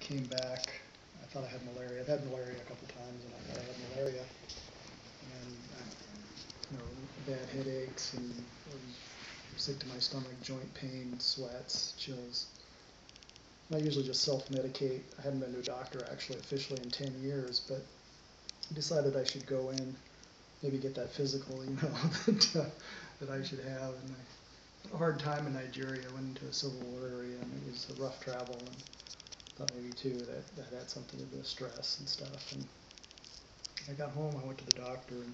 came back. I thought I had malaria. I'd had malaria a couple times, and I thought I had malaria. And bad headaches, and I was sick to my stomach, joint pain, sweats, chills. And I usually just self-medicate. I hadn't been to a doctor actually officially in 10 years, but decided I should go in, maybe get that physical, that I should have. And I had a hard time in Nigeria. I went into a civil war area, and it was a rough travel. And thought maybe too that had something to do with stress and stuff. And I got home, I went to the doctor, and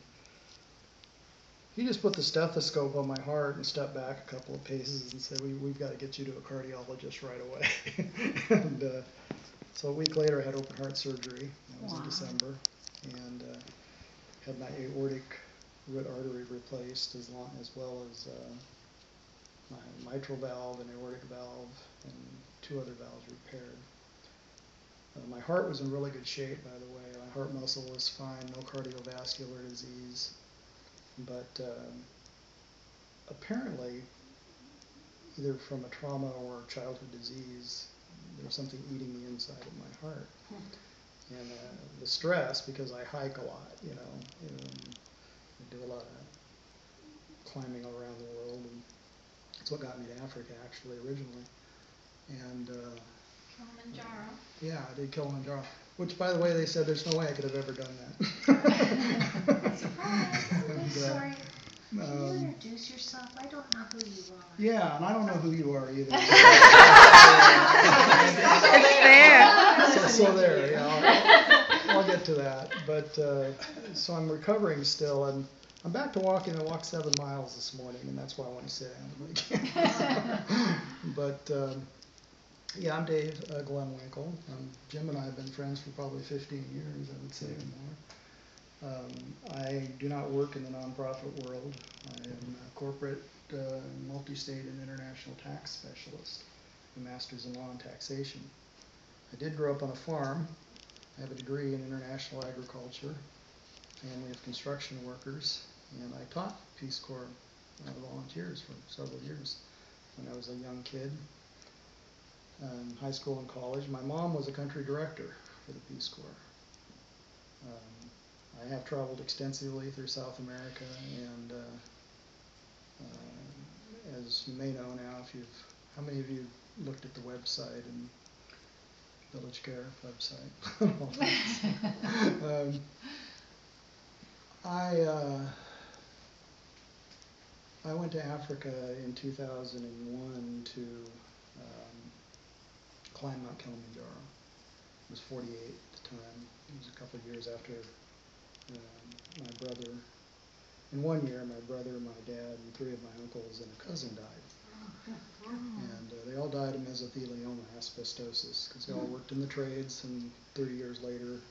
he just put the stethoscope on my heart and stepped back a couple of paces and said, we've got to get you to a cardiologist right away. And so a week later I had open heart surgery. That was in December. And had my aortic root artery replaced, as well as my mitral valve and aortic valve and 2 other valves repaired. My heart was in really good shape, by the way. My heart muscle was fine, no cardiovascular disease. But apparently, either from a trauma or childhood disease, there was something eating the inside of my heart. And the stress, because I hike a lot, and I do a lot of climbing all around the world, and that's what got me to Africa, actually, originally. And Kilimanjaro. Yeah, I did Kilimanjaro, which, by the way, they said there's no way I could have ever done that. Surprise! And, Sorry. Can you introduce yourself? I don't know who you are. Yeah, and I don't know who you are either. It's there. So there, yeah, I'll get to that. But so I'm recovering still, and I'm back to walking. I walked 7 miles this morning, and that's why I want to sit down. But yeah, I'm Dave Glenwinkel. Jim and I have been friends for probably 15 years, I would say, or more. I do not work in the nonprofit world. I am a corporate, multi-state and international tax specialist, a master's in law and taxation. I did grow up on a farm. I have a degree in international agriculture, family of construction workers, and I taught Peace Corps volunteers for several years when I was a young kid. High school and college. My mom was a country director for the Peace Corps. I have traveled extensively through South America, and as you may know now, how many of you looked at the website and Village Care website? I went to Africa in 2001 to climb Mount Kilimanjaro. I was 48 at the time. It was a couple of years after my brother. In 1 year, my brother, my dad, and 3 of my uncles and a cousin died. And they all died of mesothelioma, asbestosis, because they all worked in the trades, and 30 years later,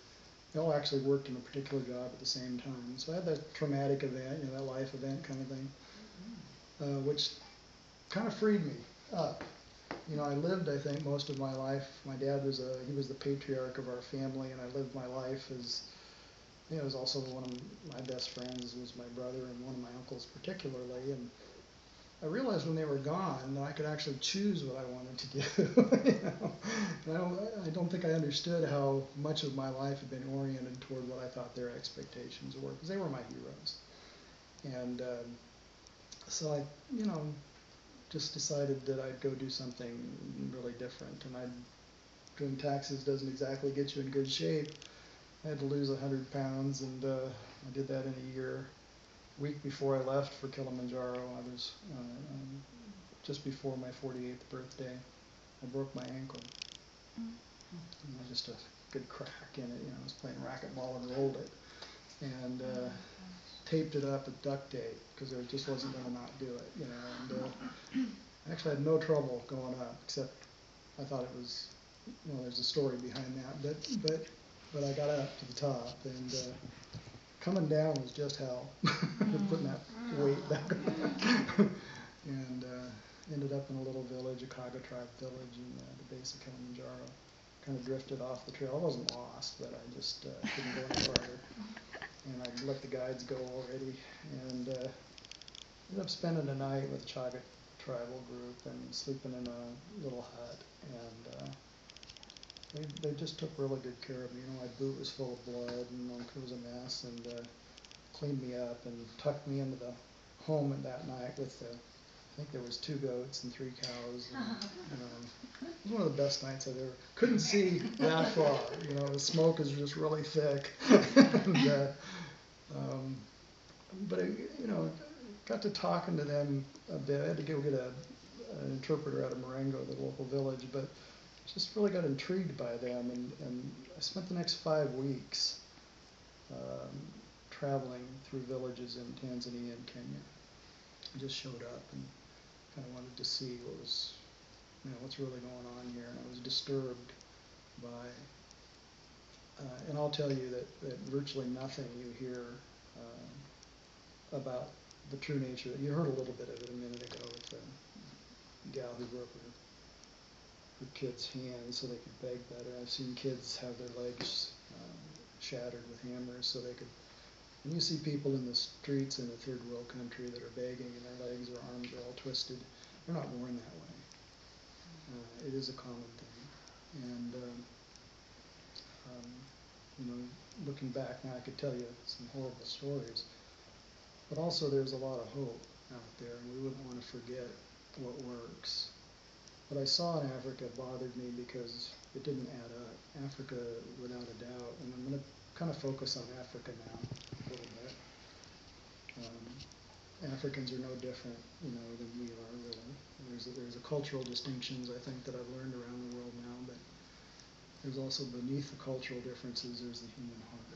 they all actually worked in a particular job at the same time. So I had that traumatic event, that life event kind of thing, which kind of freed me up. I lived, I think, most of my life. My dad was he was the patriarch of our family, and I lived my life as, it was also one of my best friends was my brother and one of my uncles particularly. And I realized when they were gone that I could actually choose what I wanted to do. And I don't think I understood how much of my life had been oriented toward what I thought their expectations were, because they were my heroes. And so I, just decided that I'd go do something really different. And doing taxes doesn't exactly get you in good shape. I had to lose 100 pounds, and I did that in a year. A week before I left for Kilimanjaro, I was just before my 48th birthday, I broke my ankle. Just a good crack in it. I was playing racquetball and rolled it, and taped it up with duct tape because I just wasn't going to not do it. And I actually had no trouble going up, except I thought it was, there's a story behind that, but I got up to the top, and coming down was just hell, putting that weight back on. And ended up in a little village, a Kaga tribe village in the base of Kilimanjaro. Kind of drifted off the trail. I wasn't lost, but I just couldn't go any farther. And I let the guides go already, and ended up spending the night with a Chaga tribal group and sleeping in a little hut. And they just took really good care of me. You know, my boot was full of blood and it was a mess, and cleaned me up and tucked me into the home at that night with the, I think there was 2 goats and 3 cows. And, it was one of the best nights I've ever. Couldn't see that far. You know, the smoke is just really thick. And, but you know, got to talking to them a bit. I had to go get an interpreter out of Marengo, the local village, but just really got intrigued by them, and I spent the next 5 weeks traveling through villages in Tanzania and Kenya. I just showed up and kind of wanted to see what was, you know, what's really going on here, and I was disturbed by, and I'll tell you that virtually nothing you hear about the true nature. You heard a little bit of it a minute ago with the gal who broke her kids' hands so they could beg better. I've seen kids have their legs shattered with hammers so they could. And you see people in the streets in a third world country that are begging and their legs or arms are all twisted. They're not born that way. It is a common thing. And, you know, looking back now, I could tell you some horrible stories. But also there's a lot of hope out there, and we wouldn't want to forget what works. What I saw in Africa bothered me because it didn't add up. Africa, without a doubt, and I'm going to kind of focus on Africa now a little bit. Africans are no different, you know, than we are, really. There's a cultural distinctions, I think, that I've learned around the world now, but there's also beneath the cultural differences, there's the human heart.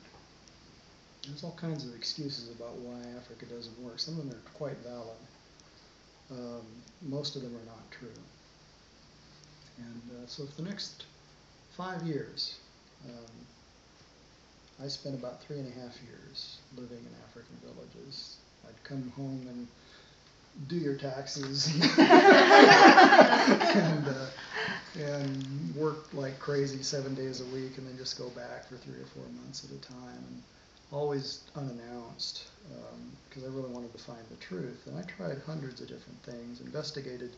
There's all kinds of excuses about why Africa doesn't work. Some of them are quite valid. Most of them are not true. And so for the next 5 years, I spent about 3.5 years living in African villages. I'd come home and do your taxes and work like crazy 7 days a week, and then just go back for 3 or 4 months at a time, and always unannounced, because I really wanted to find the truth. And I tried hundreds of different things, investigated.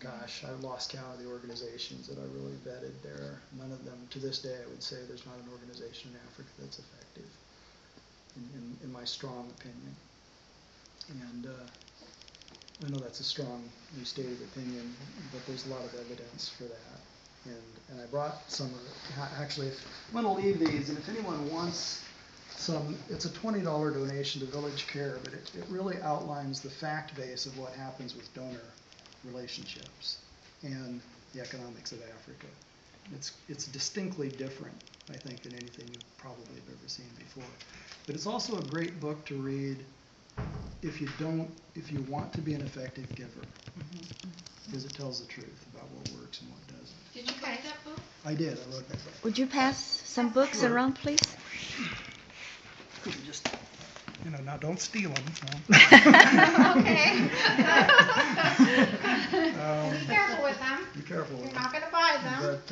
Gosh, I lost count of the organizations that I really vetted there. None of them, to this day, I would say there's not an organization in Africa that's effective, in my strong opinion. And I know that's a strong restated opinion, but there's a lot of evidence for that. And I brought some of it. Actually, I'm going to leave these, and if anyone wants some, it's a $20 donation to Village Care, but it really outlines the fact base of what happens with donor relationships and the economics of Africa. It's distinctly different, I think, than anything you probably have ever seen before. But it's also a great book to read if you want to be an effective giver, because it tells the truth about what works and what doesn't. Did you write that book? I did. I wrote that book. Would you pass some books around, please? Just, you know, now don't steal them. Okay. Be careful with them. Be careful with You're them. not going to buy them. But